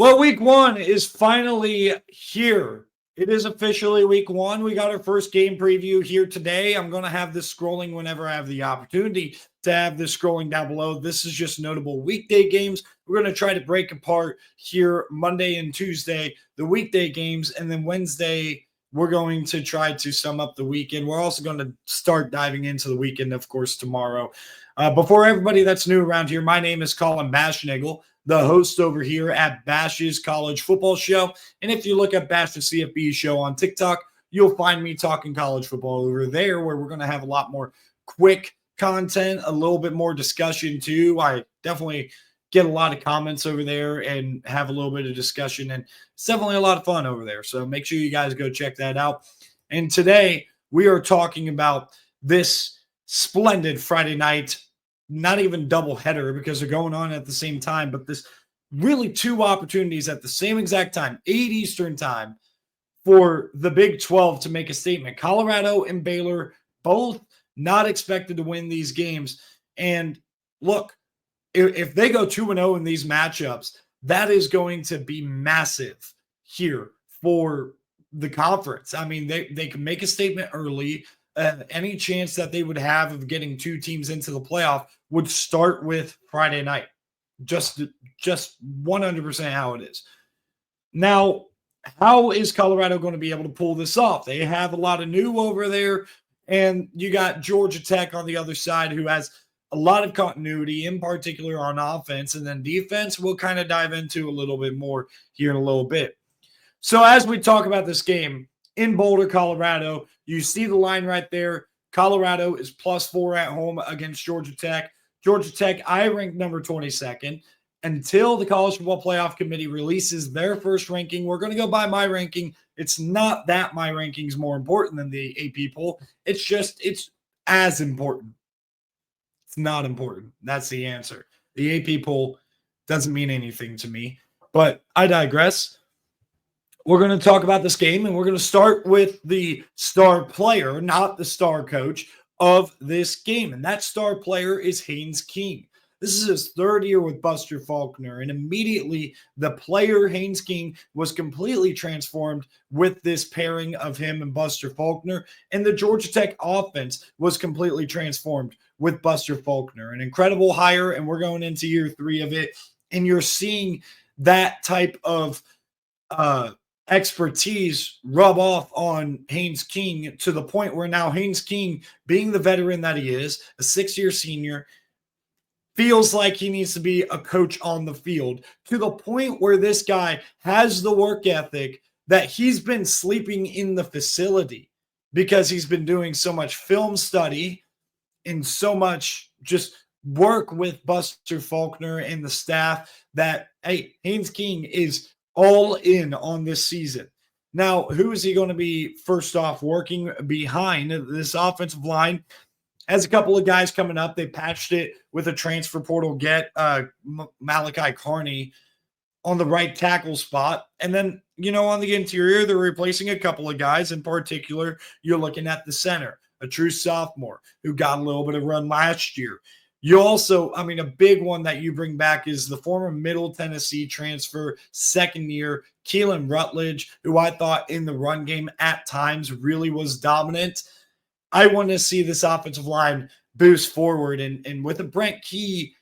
Well, week one is finally here. It is officially week one. We got our first game preview here today. I'm going to have this scrolling whenever I have the opportunity to have this scrolling down below. This is just notable weekday games. We're going to try to break apart here Monday and Tuesday, the weekday games, and then Wednesday, we're going to try to sum up the weekend. We're also going to start diving into the weekend, of course, tomorrow. Before everybody that's new around here, my name is Colin Bashnagel, the host over here at Bash's College Football Show. And if you look at Bash the CFB Show on TikTok, you'll find me talking college football over there, where we're going to have a lot more quick content, a little bit more discussion too. I definitely get a lot of comments over there and have a little bit of discussion, and it's definitely a lot of fun over there. So make sure you guys go check that out. And today we are talking about this splendid Friday night, not even double header because they're going on at the same time, but this really two opportunities at the same exact time, 8 Eastern time, for the Big 12 to make a statement. Colorado and Baylor both not expected to win these games. And look, if they go 2-0 in these matchups, that is going to be massive here for the conference. I mean, they can make a statement early. Any chance that they would have of getting two teams into the playoff would start with Friday night. Just 100% how it is. Now, how is Colorado going to be able to pull this off? They have a lot of new over there, and you got Georgia Tech on the other side, who has a lot of continuity, in particular on offense, and then defense we'll kind of dive into a little bit more here in a little bit. So as we talk about this game in Boulder, Colorado, you see the line right there. Colorado is +4 at home against Georgia Tech. Georgia Tech, I ranked number 22nd. Until the College Football Playoff Committee releases their first ranking, we're going to go by my ranking. It's not that my ranking is more important than the AP poll. It's as important. It's not important. That's the answer. The AP poll doesn't mean anything to me, but I digress. We're going to talk about this game, and we're going to start with the star player, not the star coach of this game. And that star player is Haynes King. This is his third year with Buster Faulkner, and immediately the player Haynes King was completely transformed with this pairing of him and Buster Faulkner, and the Georgia Tech offense was completely transformed with Buster Faulkner. An incredible hire, and we're going into year 3 of it, and you're seeing that type of expertise rub off on Haynes King to the point where now Haynes King, being the veteran that he is, a 6-year senior, feels like he needs to be a coach on the field, to the point where this guy has the work ethic that he's been sleeping in the facility because he's been doing so much film study and so much just work with Buster Faulkner and the staff that, hey, Haynes King is all in on this season. Now, who is he going to be first off working behind? This offensive line has a couple of guys coming up. They patched it with a transfer portal get, Malachi Carney on the right tackle spot. And then, on the interior, they're replacing a couple of guys. In particular, you're looking at the center, a true sophomore who got a little bit of run last year. You also, a big one that you bring back is the former Middle Tennessee transfer, second year, Keelan Rutledge, who I thought in the run game at times really was dominant. I want to see this offensive line boost forward. And with a Brent Key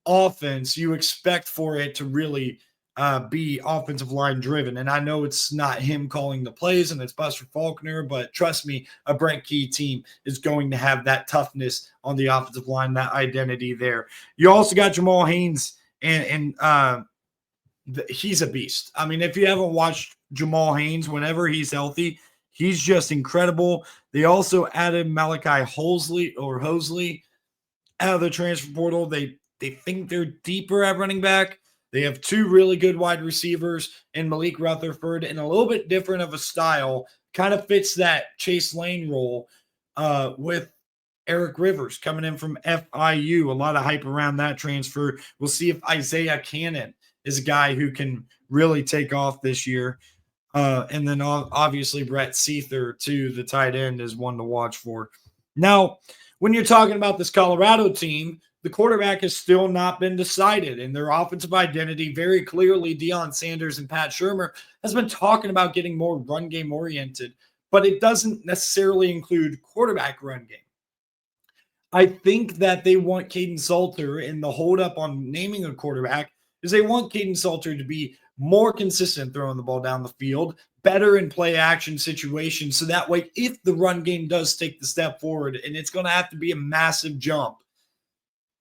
offense, you expect for it to really be offensive line driven. And I know it's not him calling the plays and it's Buster Faulkner, but trust me, a Brent Key team is going to have that toughness on the offensive line, that identity there. You also got Jamal Haynes, and he's a beast. If you haven't watched Jamal Haynes, whenever he's healthy, he's just incredible. They also added Malachi Hosley out of the transfer portal. They think they're deeper at running back. They have 2 really good wide receivers in Malik Rutherford, and a little bit different of a style. Kind of fits that Chase Lane role with Eric Rivers coming in from FIU. A lot of hype around that transfer. We'll see if Isaiah Cannon is a guy who can really take off this year. And then obviously Brett Seether, too, the tight end, is one to watch for. Now, when you're talking about this Colorado team, the quarterback has still not been decided, and their offensive identity very clearly, Deion Sanders and Pat Shermer has been talking about getting more run game oriented, but it doesn't necessarily include quarterback run game. I think that they want Caden Salter, and the holdup on naming a quarterback is they want Caden Salter to be more consistent throwing the ball down the field, better in play action situations. So that way, if the run game does take the step forward, and it's going to have to be a massive jump,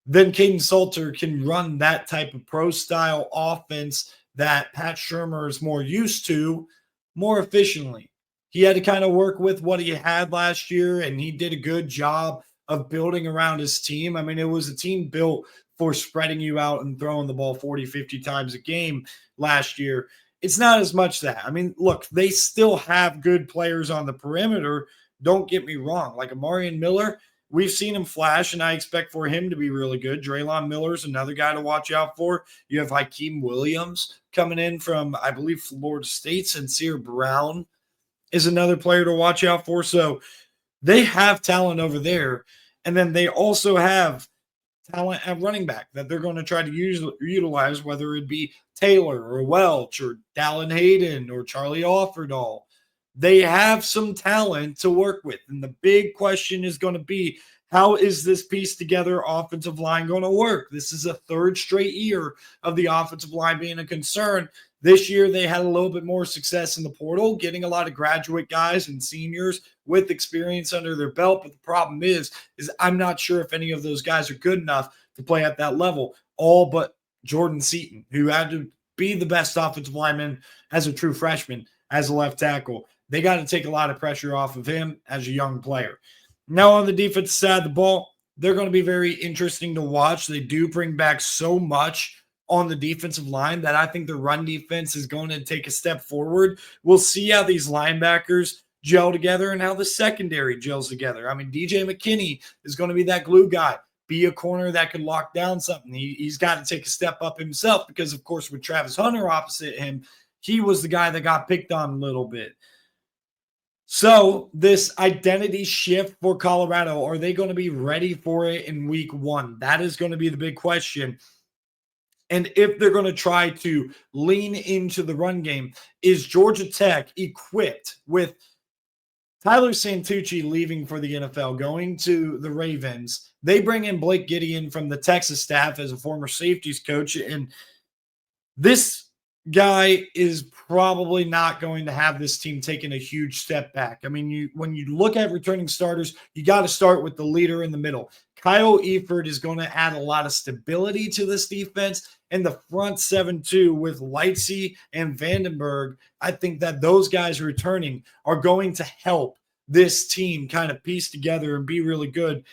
then Caden Salter can run that type of pro style offense that Pat Shermer is more used to more efficiently. He had to kind of work with what he had last year, and he did a good job of building around his team. I mean, it was a team built for spreading you out and throwing the ball 40, 50 times a game last year. It's not as much that. I mean, look, they still have good players on the perimeter. Don't get me wrong. Like Amarian Miller, we've seen him flash, and I expect for him to be really good. Draylon Miller's another guy to watch out for. You have Hakeem Williams coming in from, I believe, Florida State. Sincere Brown is another player to watch out for. So they have talent over there. And then they also have talent at running back that they're going to try to utilize, whether it be Taylor or Welch or Dallin Hayden or Charlie Offerdahl. They have some talent to work with. And the big question is going to be, how is this piece together offensive line going to work? This is a third straight year of the offensive line being a concern. This year, they had a little bit more success in the portal, getting a lot of graduate guys and seniors with experience under their belt. But the problem is I'm not sure if any of those guys are good enough to play at that level, all but Jordan Seaton, who had to be the best offensive lineman as a true freshman, as a left tackle. They got to take a lot of pressure off of him as a young player. Now, on the defensive side of the ball, they're going to be very interesting to watch. They do bring back so much on the defensive line that I think the run defense is going to take a step forward. We'll see how these linebackers gel together and how the secondary gels together. I mean, DJ McKinney is going to be that glue guy, be a corner that could lock down something. He's got to take a step up himself because, of course, with Travis Hunter opposite him, he was the guy that got picked on a little bit. So this identity shift for Colorado, are they going to be ready for it in week one? That is going to be the big question. And if they're going to try to lean into the run game, is Georgia Tech equipped with Tyler Santucci leaving for the NFL, going to the Ravens? They bring in Blake Gideon from the Texas staff as a former safeties coach. And this guy is probably not going to have this team taking a huge step back. I mean, when you look at returning starters, you got to start with the leader in the middle. Kyle Eford is going to add a lot of stability to this defense. And the front 7-2 with Lightsey and Vandenberg, I think that those guys returning are going to help this team kind of piece together and be really good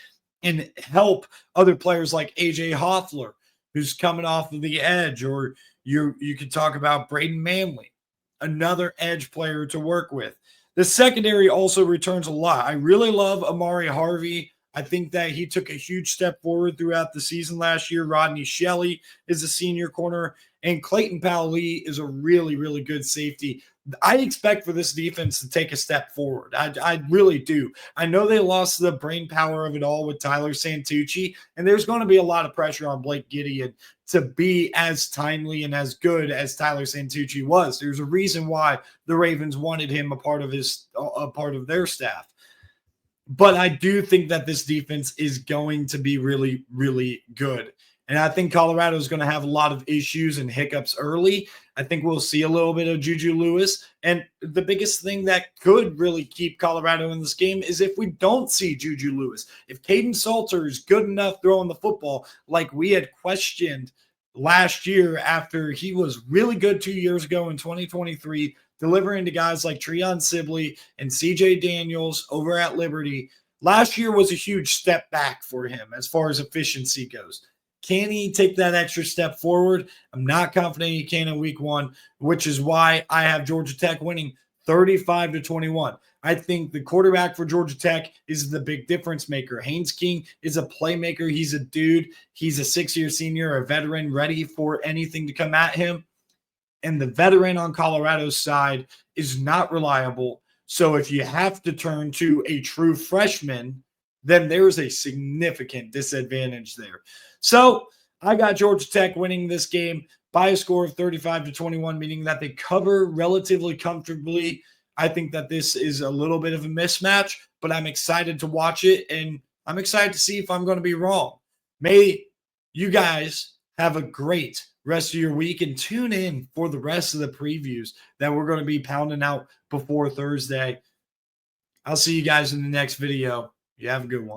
and help other players like AJ Hoffler, who's coming off of the edge, or you could talk about Braden Manley, another edge player to work with. The secondary also returns a lot. I really love Amari Harvey. I think that he took a huge step forward throughout the season last year. Rodney Shelley is a senior corner, and Clayton Powell-Lee is a really, really good safety. I expect for this defense to take a step forward. I really do. I know they lost the brain power of it all with Tyler Santucci, and there's going to be a lot of pressure on Blake Gideon to be as timely and as good as Tyler Santucci was. There's a reason why the Ravens wanted him a part of their staff. But I do think that this defense is going to be really, really good. And I think Colorado is going to have a lot of issues and hiccups early. I think we'll see a little bit of Juju Lewis. And the biggest thing that could really keep Colorado in this game is if we don't see Juju Lewis. If Caden Salter is good enough throwing the football like we had questioned last year after he was really good 2 years ago in 2023, delivering to guys like Treon Sibley and CJ Daniels over at Liberty. Last year was a huge step back for him as far as efficiency goes. Can he take that extra step forward? I'm not confident he can in week one, which is why I have Georgia Tech winning 35-21. I think the quarterback for Georgia Tech is the big difference maker. Haynes King is a playmaker. He's a dude. He's a 6-year senior, a veteran, ready for anything to come at him. And the veteran on Colorado's side is not reliable. So if you have to turn to a true freshman then there's a significant disadvantage there. So I got Georgia Tech winning this game by a score of 35-21, meaning that they cover relatively comfortably. I think that this is a little bit of a mismatch, but I'm excited to watch it, and I'm excited to see if I'm going to be wrong. May you guys have a great rest of your week and tune in for the rest of the previews that we're going to be pounding out before Thursday. I'll see you guys in the next video. You have a good one.